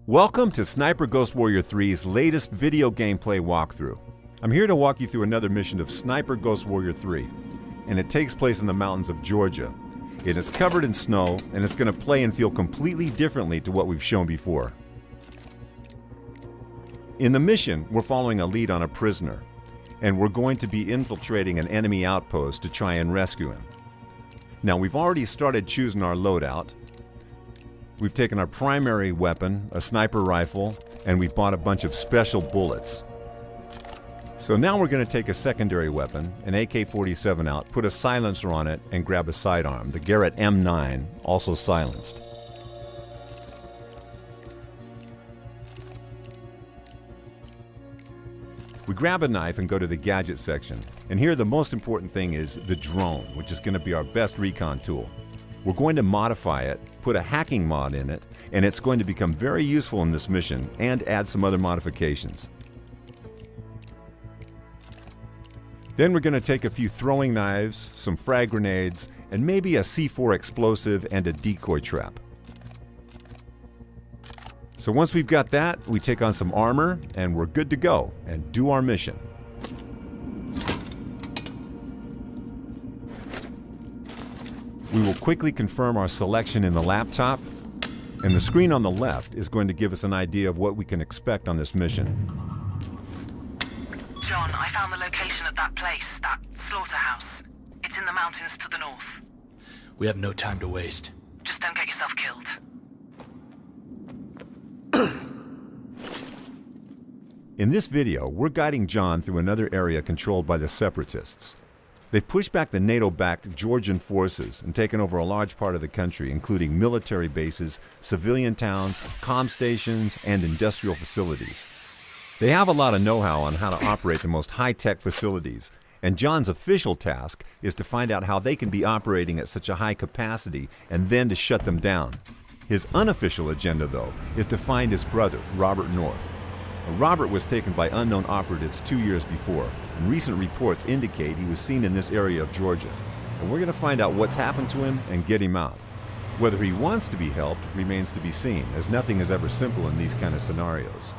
Welcome to Sniper Ghost Warrior 3's latest video gameplay walkthrough. I'm here to walk you through another mission of Sniper Ghost Warrior 3, and it takes place in the mountains of Georgia. It is covered in snow, and it's going to play and feel completely differently to what we've shown before. In the mission, we're following a lead on a prisoner, and we're going to be infiltrating an enemy outpost to try and rescue him. Now, we've already started choosing our loadout. We've taken our primary weapon, a sniper rifle, and we've bought a bunch of special bullets. So now we're going to take a secondary weapon, an AK-47 out, put a silencer on it, and grab a sidearm, the Garrett M9, also silenced. We grab a knife and go to the gadget section. And here the most important thing is the drone, which is going to be our best recon tool. We're going to modify it, put a hacking mod in it, and it's going to become very useful in this mission and add some other modifications. Then we're going to take a few throwing knives, some frag grenades, and maybe a C4 explosive and a decoy trap. So once we've got that, we take on some armor and we're good to go and do our mission. We will quickly confirm our selection in the laptop, and the screen on the left is going to give us an idea of what we can expect on this mission. John, I found the location of that place, that Slaughterhouse. It's in the mountains to the north. We have no time to waste. Just don't get yourself killed. In this video, we're guiding John through another area controlled by the Separatists. They've pushed back the NATO-backed Georgian forces and taken over a large part of the country, including military bases, civilian towns, comm stations, and industrial facilities. They have a lot of know-how on how to operate the most high-tech facilities, and John's official task is to find out how they can be operating at such a high capacity and then to shut them down. His unofficial agenda, though, is to find his brother, Robert North. Robert was taken by unknown operatives 2 years before, and recent reports indicate he was seen in this area of Georgia. And we're going to find out what's happened to him and get him out. Whether he wants to be helped remains to be seen, as nothing is ever simple in these kind of scenarios.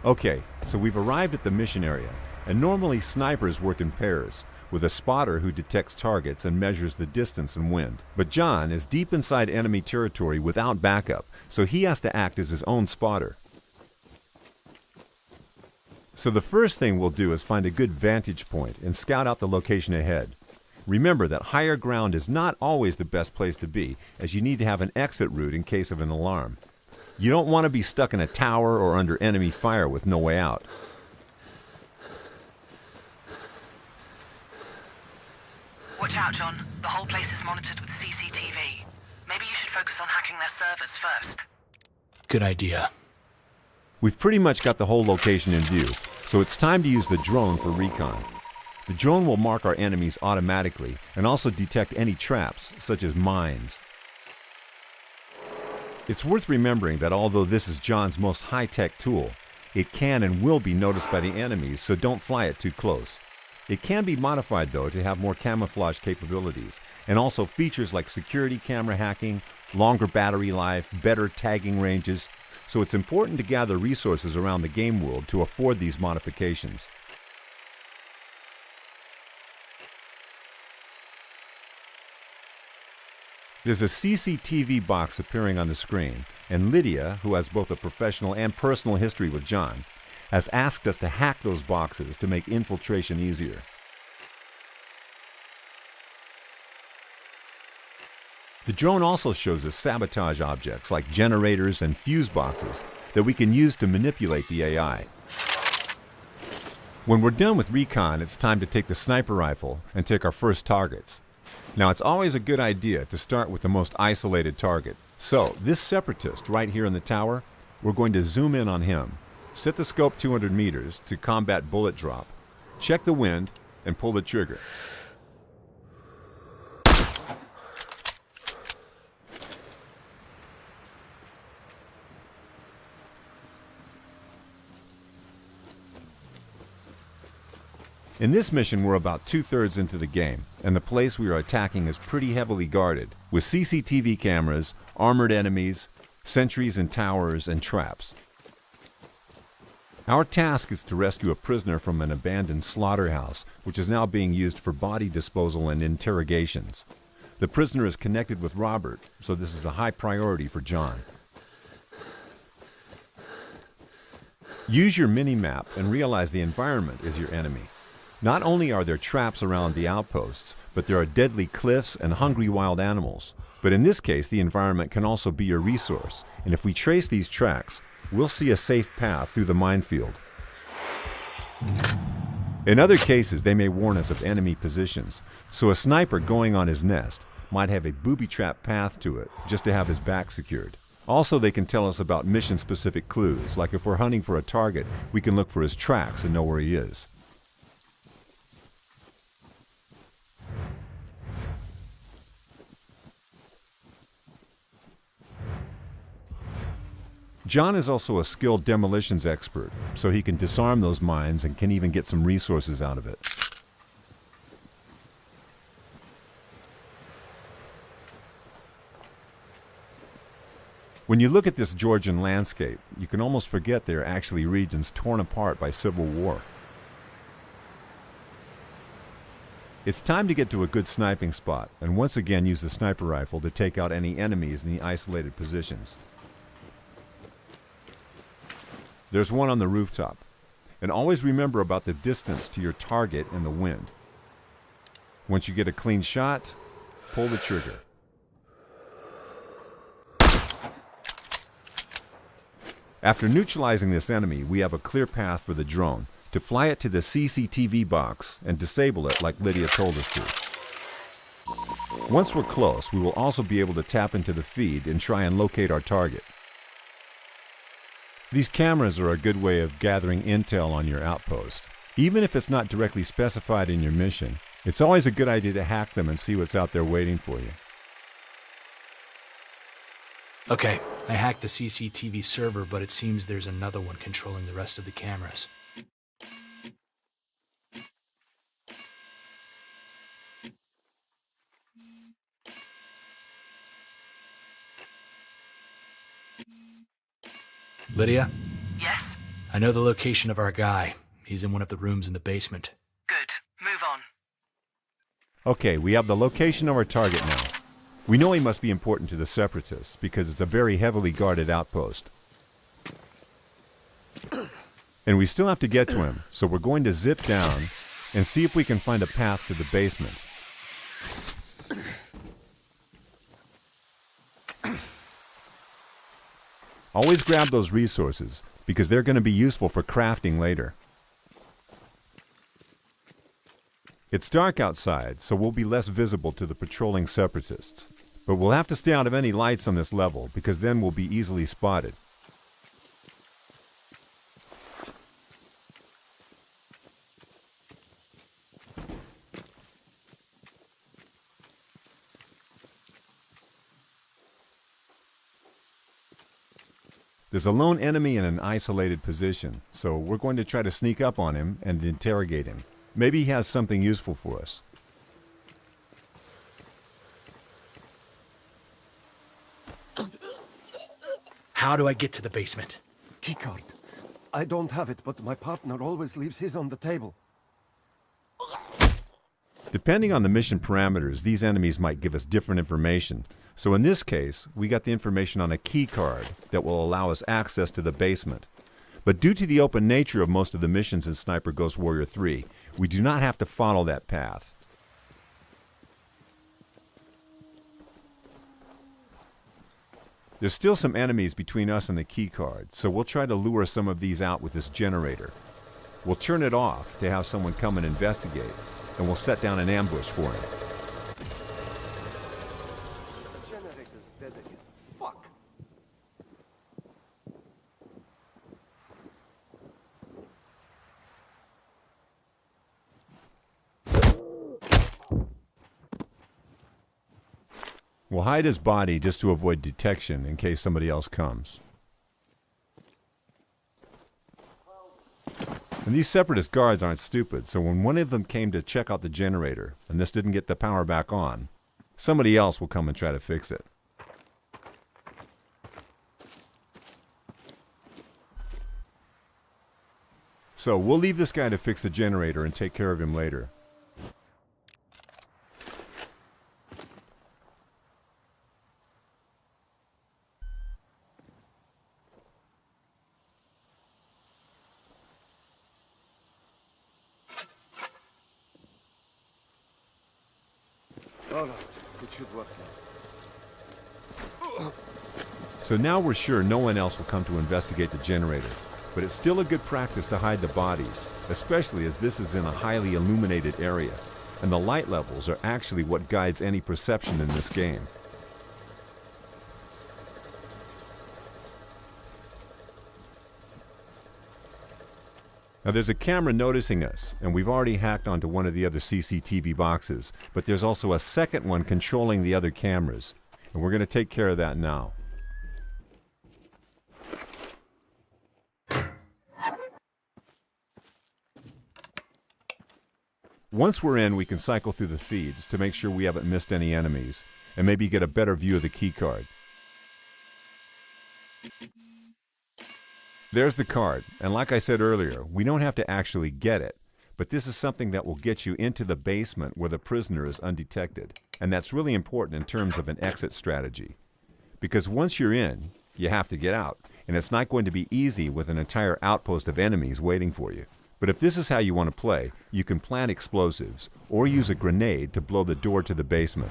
Okay, so we've arrived at the mission area, and normally snipers work in pairs, with a spotter who detects targets and measures the distance and wind. But John is deep inside enemy territory without backup, so he has to act as his own spotter. So the first thing we'll do is find a good vantage point and scout out the location ahead. Remember that higher ground is not always the best place to be, as you need to have an exit route in case of an alarm. You don't want to be stuck in a tower or under enemy fire with no way out. Watch out, John. The whole place is monitored with CCTV. Maybe you should focus on hacking their servers first. Good idea. We've pretty much got the whole location in view, so it's time to use the drone for recon. The drone will mark our enemies automatically and also detect any traps, such as mines. It's worth remembering that although this is John's most high-tech tool, it can and will be noticed by the enemies, so don't fly it too close. It can be modified, though, to have more camouflage capabilities, and also features like security camera hacking, longer battery life, better tagging ranges, so it's important to gather resources around the game world to afford these modifications. There's a CCTV box appearing on the screen, and Lydia, who has both a professional and personal history with John, has asked us to hack those boxes to make infiltration easier. The drone also shows us sabotage objects like generators and fuse boxes that we can use to manipulate the AI. When we're done with recon, it's time to take the sniper rifle and take our first targets. Now, it's always a good idea to start with the most isolated target. So, this separatist right here in the tower, we're going to zoom in on him. Set the scope 200 meters to combat bullet drop. Check the wind and pull the trigger. In this mission, we're about 2/3 into the game, and the place we are attacking is pretty heavily guarded, with CCTV cameras, armored enemies, sentries and towers, and traps. Our task is to rescue a prisoner from an abandoned slaughterhouse, which is now being used for body disposal and interrogations. The prisoner is connected with Robert, so this is a high priority for John. Use your mini-map and realize the environment is your enemy. Not only are there traps around the outposts, but there are deadly cliffs and hungry wild animals. But in this case, the environment can also be your resource, and if we trace these tracks, we'll see a safe path through the minefield. In other cases, they may warn us of enemy positions, so a sniper going on his nest might have a booby-trap path to it, just to have his back secured. Also, they can tell us about mission-specific clues, like if we're hunting for a target, we can look for his tracks and know where he is. John is also a skilled demolitions expert, so he can disarm those mines and can even get some resources out of it. When you look at this Georgian landscape, you can almost forget they are actually regions torn apart by civil war. It's time to get to a good sniping spot, and once again use the sniper rifle to take out any enemies in the isolated positions. There's one on the rooftop. And always remember about the distance to your target and the wind. Once you get a clean shot, pull the trigger. After neutralizing this enemy, we have a clear path for the drone to fly it to the CCTV box and disable it like Lydia told us to. Once we're close, we will also be able to tap into the feed and try and locate our target. These cameras are a good way of gathering intel on your outpost. Even if it's not directly specified in your mission, it's always a good idea to hack them and see what's out there waiting for you. Okay, I hacked the CCTV server, but it seems there's another one controlling the rest of the cameras. Lydia? Yes? I know the location of our guy. He's in one of the rooms in the basement. Good. Move on. Okay, we have the location of our target now. We know he must be important to the Separatists because it's a very heavily guarded outpost. And we still have to get to him, so we're going to zip down and see if we can find a path to the basement. Always grab those resources, because they're going to be useful for crafting later. It's dark outside, so we'll be less visible to the patrolling Separatists. But we'll have to stay out of any lights on this level, because then we'll be easily spotted. There's a lone enemy in an isolated position, so we're going to try to sneak up on him and interrogate him. Maybe he has something useful for us. How do I get to the basement? Keycard. I don't have it, but my partner always leaves his on the table. Depending on the mission parameters, these enemies might give us different information. So in this case, we got the information on a key card that will allow us access to the basement. But due to the open nature of most of the missions in Sniper Ghost Warrior 3, we do not have to follow that path. There's still some enemies between us and the key card, so we'll try to lure some of these out with this generator. We'll turn it off to have someone come and investigate, and we'll set down an ambush for him. The generator's dead again. Fuck! We'll hide his body just to avoid detection in case somebody else comes. And these Separatist guards aren't stupid, so when one of them came to check out the generator, and this didn't get the power back on, somebody else will come and try to fix it. So we'll leave this guy to fix the generator and take care of him later. All right, it should work now. So now we're sure no one else will come to investigate the generator, but it's still a good practice to hide the bodies, especially as this is in a highly illuminated area, and the light levels are actually what guides any perception in this game. Now there's a camera noticing us, and we've already hacked onto one of the other CCTV boxes, but there's also a second one controlling the other cameras, and we're going to take care of that now. Once we're in, we can cycle through the feeds to make sure we haven't missed any enemies, and maybe get a better view of the keycard. There's the card, and like I said earlier, we don't have to actually get it, but this is something that will get you into the basement where the prisoner is undetected, and that's really important in terms of an exit strategy. Because once you're in, you have to get out, and it's not going to be easy with an entire outpost of enemies waiting for you. But if this is how you want to play, you can plant explosives, or use a grenade to blow the door to the basement.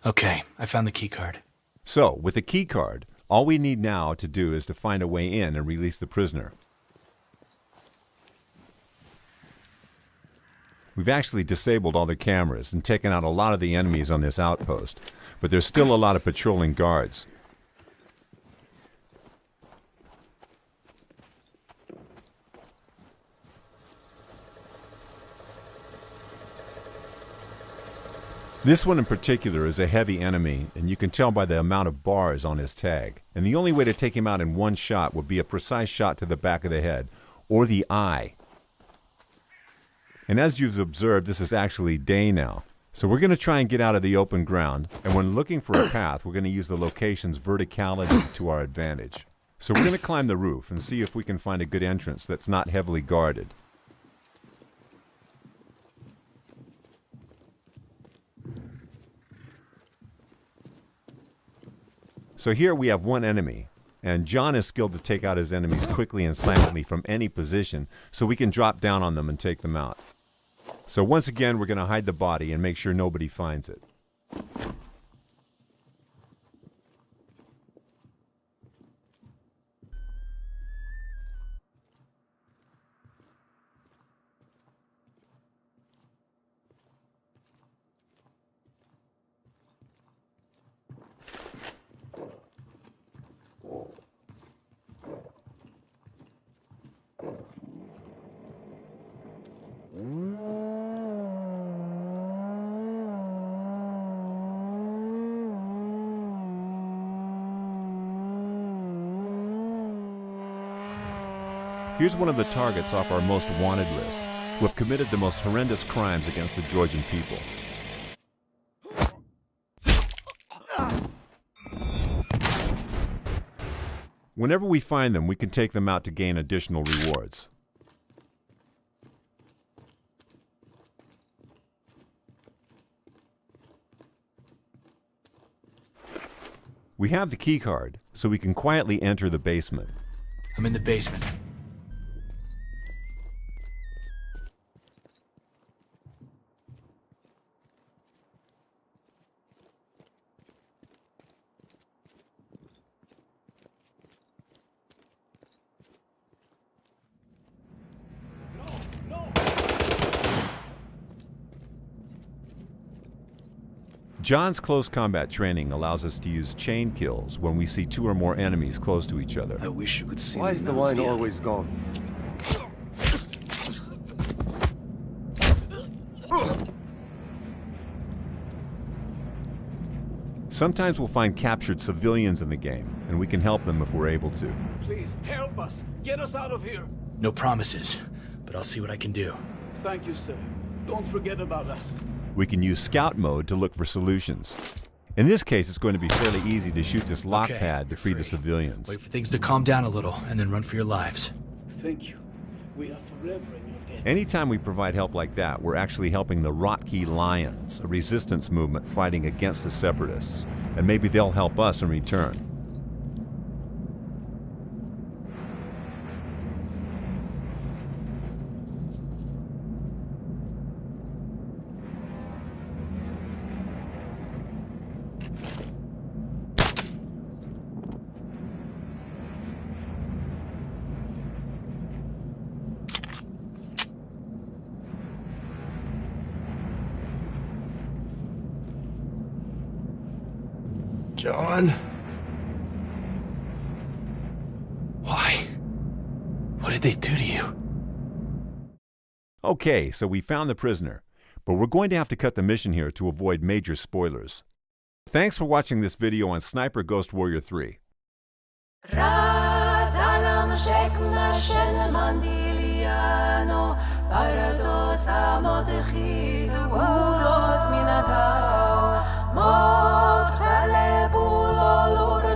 Okay, I found the keycard. So, with the key card, all we need now to do is to find a way in and release the prisoner. We've actually disabled all the cameras and taken out a lot of the enemies on this outpost, but there's still a lot of patrolling guards. This one in particular is a heavy enemy, and you can tell by the amount of bars on his tag. And the only way to take him out in one shot would be a precise shot to the back of the head, or the eye. And as you've observed, this is actually day now. So we're going to try and get out of the open ground, and when looking for a path, we're going to use the location's verticality to our advantage. So we're going to climb the roof and see if we can find a good entrance that's not heavily guarded. So here we have one enemy, and John is skilled to take out his enemies quickly and silently from any position, so we can drop down on them and take them out. So once again, we're going to hide the body and make sure nobody finds it. Here's one of the targets off our most wanted list, who have committed the most horrendous crimes against the Georgian people. Whenever we find them, we can take them out to gain additional rewards. We have the keycard, so we can quietly enter the basement. I'm in the basement. John's close combat training allows us to use chain kills when we see 2 or more enemies close to each other. I wish you could see Why is the wine always gone? Sometimes we'll find captured civilians in the game, and we can help them if we're able to. Please, help us. Get us out of here. No promises, but I'll see what I can do. Thank you, sir. Don't forget about us. We can use scout mode to look for solutions. In this case, it's going to be fairly easy to shoot this lock Okay, pad to you're free the free. civilians. Wait for things to calm down a little, and then run for your lives. Thank you. We are forever in your debt. Anytime we provide help like that, we're actually helping the Rotkey Lions, a resistance movement fighting against the Separatists. And maybe they'll help us in return. John? Why? What did they do to you? Okay, so we found the prisoner, but we're going to have to cut the mission here to avoid major spoilers. Thanks for watching this video on Sniper Ghost Warrior 3. مبتل بولالور